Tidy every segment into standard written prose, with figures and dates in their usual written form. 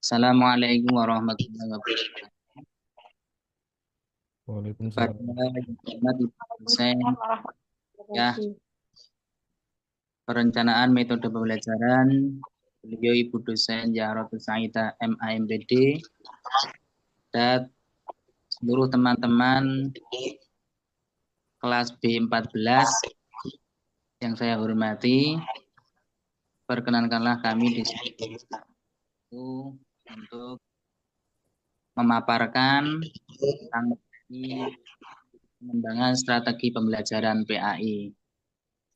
Assalamualaikum warahmatullahi wabarakatuh. Waalaikumsalam. Kepada yang hormat Ibu dosen, Waalaikumsalam warahmatullahi ya, wabarakatuh. perencanaan metode pembelajaran, beliau Ibu dosen Zahratul Saidah MAMPD, dan seluruh teman-teman kelas B14 yang saya hormati, perkenankanlah kami di sini untuk memaparkan tentang pengembangan strategi pembelajaran PAI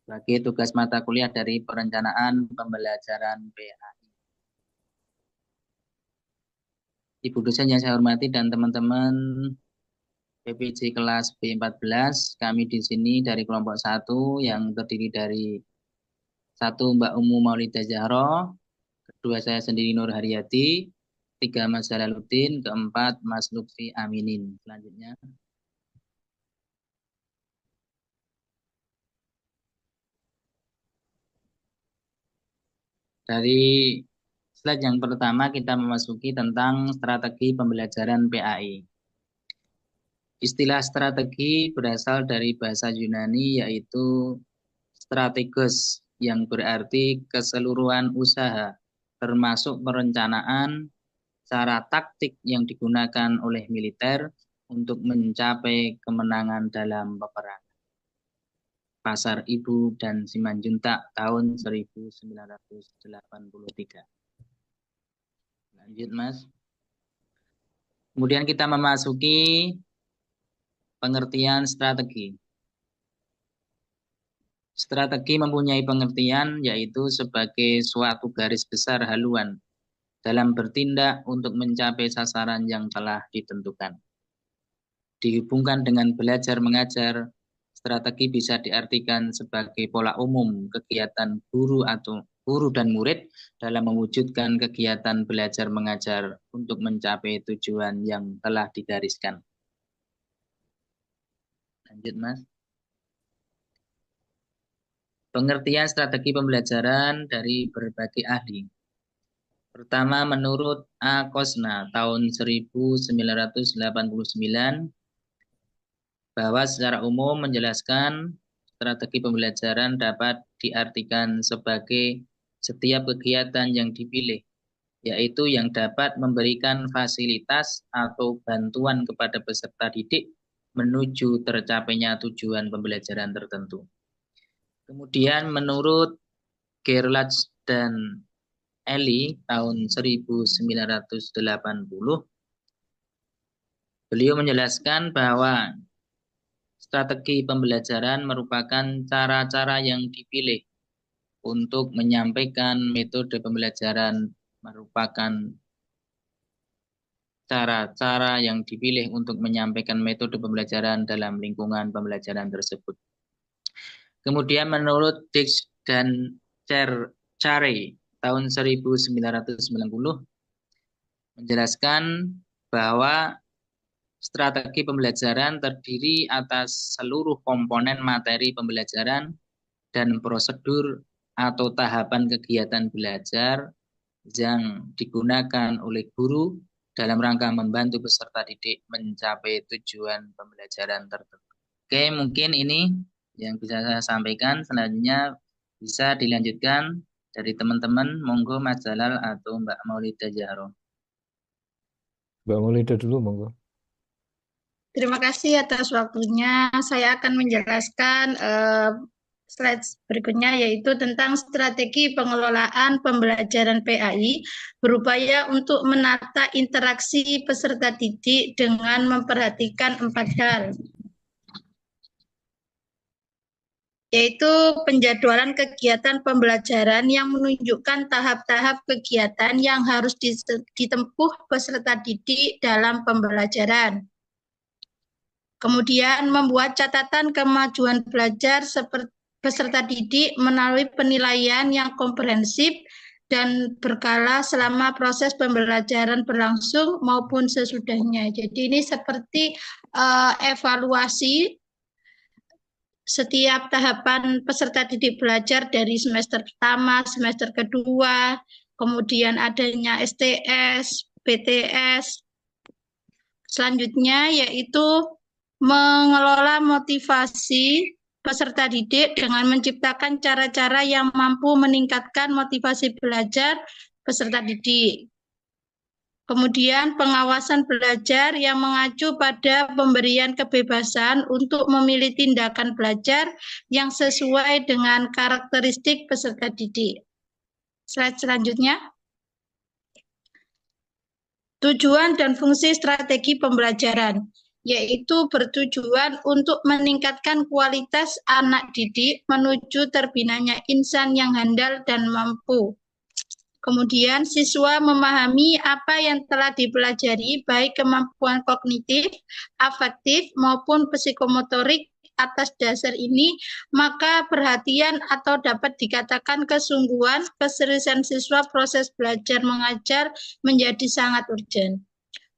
sebagai tugas mata kuliah dari perencanaan pembelajaran PAI. Ibu dosen yang saya hormati dan teman-teman PPJ kelas B14, kami di sini dari kelompok 1 yang terdiri dari 1 Mbak Umu Maulidah Zahro, kedua saya sendiri Nur Haryati, 3 Mas Jalaluddin, keempat Mas Lutfi Aminin. Selanjutnya. Dari slide yang pertama kita memasuki tentang strategi pembelajaran PAI. Istilah strategi berasal dari bahasa Yunani yaitu strategos yang berarti keseluruhan usaha, termasuk perencanaan, cara taktik yang digunakan oleh militer untuk mencapai kemenangan dalam peperangan. Pasar Ibu dan Simanjuntak tahun 1983. Lanjut, Mas. Kemudian kita memasuki pengertian strategi. Strategi mempunyai pengertian yaitu sebagai suatu garis besar haluan dalam bertindak untuk mencapai sasaran yang telah ditentukan. Dihubungkan dengan belajar mengajar, strategi bisa diartikan sebagai pola umum kegiatan guru dan murid dalam mewujudkan kegiatan belajar mengajar untuk mencapai tujuan yang telah digariskan. Lanjut, Mas. Pengertian strategi pembelajaran dari berbagai ahli. Pertama, menurut A. Kosna tahun 1989, bahwa secara umum menjelaskan strategi pembelajaran dapat diartikan sebagai setiap kegiatan yang dipilih, yaitu yang dapat memberikan fasilitas atau bantuan kepada peserta didik menuju tercapainya tujuan pembelajaran tertentu. Kemudian menurut Gerlach dan Eli tahun 1980, beliau menjelaskan bahwa strategi pembelajaran merupakan cara-cara yang dipilih untuk menyampaikan metode pembelajaran, merupakan cara-cara yang dipilih untuk menyampaikan metode pembelajaran dalam lingkungan pembelajaran tersebut. Kemudian menurut Dix dan Chare tahun 1990 menjelaskan bahwa strategi pembelajaran terdiri atas seluruh komponen materi pembelajaran dan prosedur atau tahapan kegiatan belajar yang digunakan oleh guru dalam rangka membantu peserta didik mencapai tujuan pembelajaran tertentu. Oke, mungkin ini yang bisa saya sampaikan. Selanjutnya bisa dilanjutkan dari teman-teman. Monggo Mas Jalal atau Mbak Maulidah Zahro. Mbak Maulida dulu, monggo. Terima kasih atas waktunya. Saya akan menjelaskan slide berikutnya yaitu tentang strategi pengelolaan pembelajaran PAI berupaya untuk menata interaksi peserta didik dengan memperhatikan 4 hal. Yaitu penjadwalan kegiatan pembelajaran yang menunjukkan tahap-tahap kegiatan yang harus ditempuh peserta didik dalam pembelajaran. Kemudian membuat catatan kemajuan belajar peserta didik melalui penilaian yang komprehensif dan berkala selama proses pembelajaran berlangsung maupun sesudahnya. Jadi ini seperti evaluasi setiap tahapan peserta didik belajar dari semester pertama, semester kedua, kemudian adanya STS, BTS. Selanjutnya yaitu mengelola motivasi peserta didik dengan menciptakan cara-cara yang mampu meningkatkan motivasi belajar peserta didik. Kemudian pengawasan belajar yang mengacu pada pemberian kebebasan untuk memilih tindakan belajar yang sesuai dengan karakteristik peserta didik. Slide selanjutnya. Tujuan dan fungsi strategi pembelajaran, yaitu bertujuan untuk meningkatkan kualitas anak didik menuju terbinanya insan yang handal dan mampu. Kemudian siswa memahami apa yang telah dipelajari, baik kemampuan kognitif, afektif, maupun psikomotorik. Atas dasar ini, maka perhatian atau dapat dikatakan kesungguhan, keseriusan siswa proses belajar mengajar menjadi sangat urgent.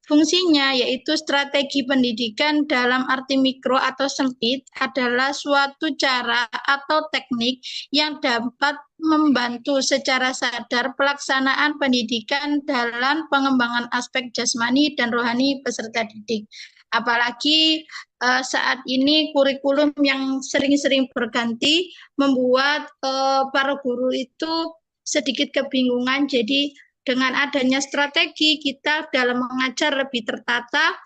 Fungsinya yaitu strategi pendidikan dalam arti mikro atau sempit adalah suatu cara atau teknik yang dapat membantu secara sadar pelaksanaan pendidikan dalam pengembangan aspek jasmani dan rohani peserta didik. Apalagi saat ini kurikulum yang sering-sering berganti membuat para guru itu sedikit kebingungan. Jadi dengan adanya strategi kita dalam mengajar lebih tertata,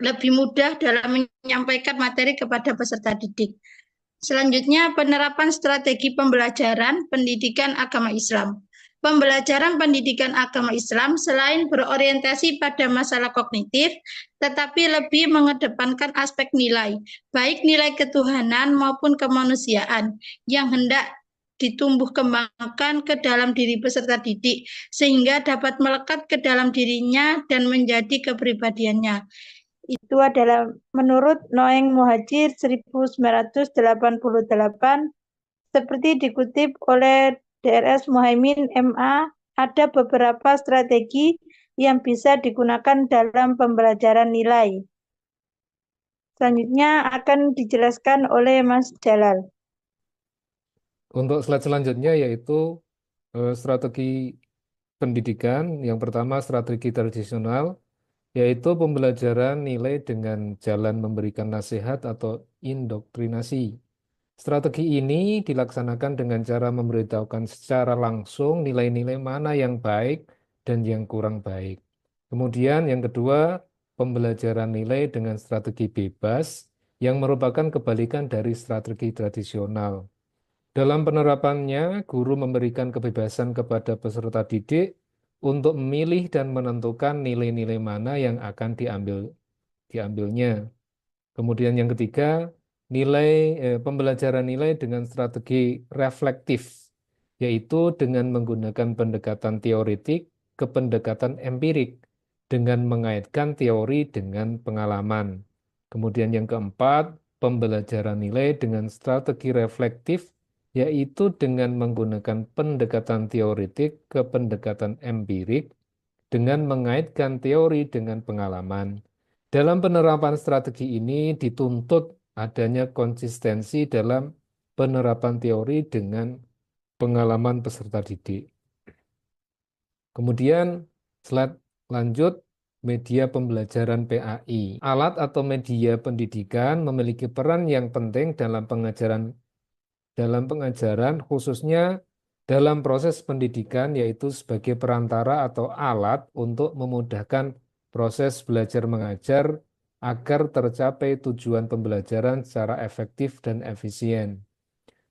lebih mudah dalam menyampaikan materi kepada peserta didik. Selanjutnya, penerapan strategi pembelajaran pendidikan agama Islam. Pembelajaran pendidikan agama Islam selain berorientasi pada masalah kognitif, tetapi lebih mengedepankan aspek nilai, baik nilai ketuhanan maupun kemanusiaan, yang hendak ditumbuh kembangkan ke dalam diri peserta didik, sehingga dapat melekat ke dalam dirinya dan menjadi kepribadiannya. Itu adalah menurut Noeng Muhajir 1988, seperti dikutip oleh DRS Muhaimin MA, ada beberapa strategi yang bisa digunakan dalam pembelajaran nilai. Selanjutnya akan dijelaskan oleh Mas Jalal. Untuk slide selanjutnya yaitu strategi pendidikan. Yang pertama strategi tradisional, yaitu pembelajaran nilai dengan jalan memberikan nasihat atau indoktrinasi. Strategi ini dilaksanakan dengan cara memberitahukan secara langsung nilai-nilai mana yang baik dan yang kurang baik. Kemudian yang kedua, pembelajaran nilai dengan strategi bebas yang merupakan kebalikan dari strategi tradisional. Dalam penerapannya, guru memberikan kebebasan kepada peserta didik untuk memilih dan menentukan nilai-nilai mana yang akan diambilnya. Kemudian yang ketiga, pembelajaran nilai dengan strategi reflektif, yaitu dengan menggunakan pendekatan teoretik ke pendekatan empirik, dengan mengaitkan teori dengan pengalaman. Kemudian yang keempat, pembelajaran nilai dengan strategi reflektif, yaitu dengan menggunakan pendekatan teoretik ke pendekatan empirik, dengan mengaitkan teori dengan pengalaman. Dalam penerapan strategi ini dituntut adanya konsistensi dalam penerapan teori dengan pengalaman peserta didik. Kemudian slide lanjut, media pembelajaran PAI. Alat atau media pendidikan memiliki peran yang penting dalam pengajaran khususnya dalam proses pendidikan, yaitu sebagai perantara atau alat untuk memudahkan proses belajar mengajar agar tercapai tujuan pembelajaran secara efektif dan efisien.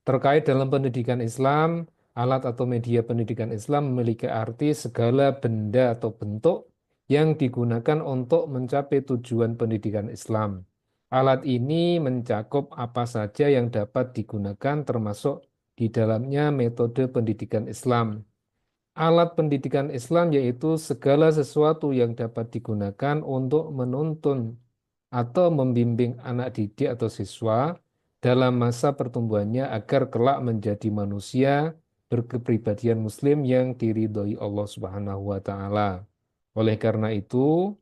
Terkait dalam pendidikan Islam, alat atau media pendidikan Islam memiliki arti segala benda atau bentuk yang digunakan untuk mencapai tujuan pendidikan Islam. Alat ini mencakup apa saja yang dapat digunakan termasuk di dalamnya metode pendidikan Islam. Alat pendidikan Islam yaitu segala sesuatu yang dapat digunakan untuk menuntun atau membimbing anak didik atau siswa dalam masa pertumbuhannya agar kelak menjadi manusia berkepribadian muslim yang diridhoi Allah Subhanahu wa taala. Oleh karena itu,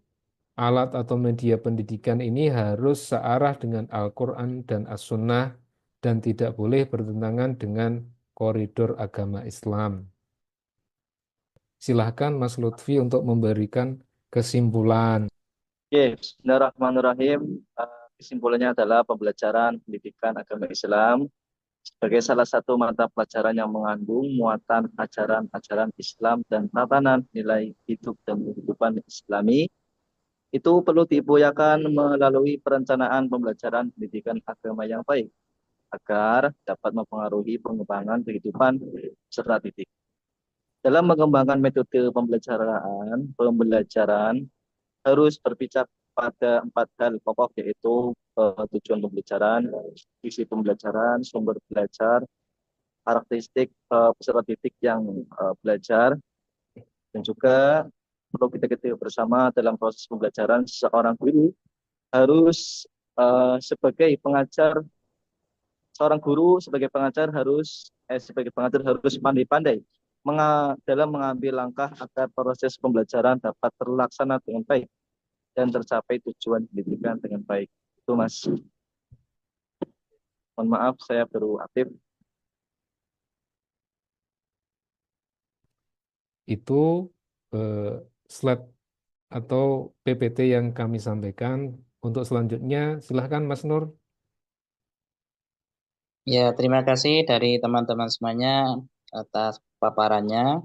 alat atau media pendidikan ini harus searah dengan Al-Quran dan As-Sunnah dan tidak boleh bertentangan dengan koridor agama Islam. Silahkan Mas Lutfi untuk memberikan kesimpulan. Oke, bismillahirrahmanirrahim. Kesimpulannya adalah pembelajaran pendidikan agama Islam sebagai salah satu mata pelajaran yang mengandung muatan ajaran-ajaran Islam dan tatanan nilai hidup dan kehidupan Islami itu perlu diupayakan melalui perencanaan pembelajaran pendidikan agama yang baik agar dapat mempengaruhi pengembangan kehidupan serta didik. Dalam mengembangkan metode pembelajaran harus berpijak pada 4 hal pokok, yaitu tujuan pembelajaran, isi pembelajaran, sumber belajar, karakteristik peserta didik yang belajar, dan juga perlu kita ketahui bersama dalam proses pembelajaran seorang guru harus sebagai pengajar, sebagai pengajar harus pandai-pandai dalam mengambil langkah agar proses pembelajaran dapat terlaksana dengan baik dan tercapai tujuan pendidikan dengan baik. Itu Mas. Mohon maaf saya baru aktif. Itu slide atau PPT yang kami sampaikan. Untuk selanjutnya, silahkan Mas Nur. Ya, terima kasih dari teman-teman semuanya atas paparannya.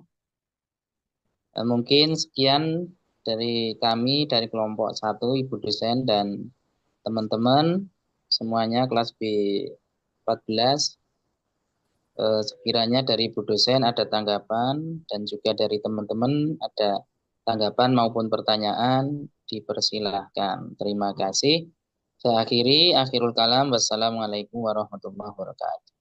Mungkin sekian dari kami, dari kelompok 1, Ibu dosen dan teman-teman semuanya kelas B14. Sekiranya dari Ibu dosen ada tanggapan dan juga dari teman-teman ada tanggapan maupun pertanyaan, dipersilahkan. Terima kasih. Saya akhiri, akhirul kalam. Wassalamualaikum warahmatullahi wabarakatuh.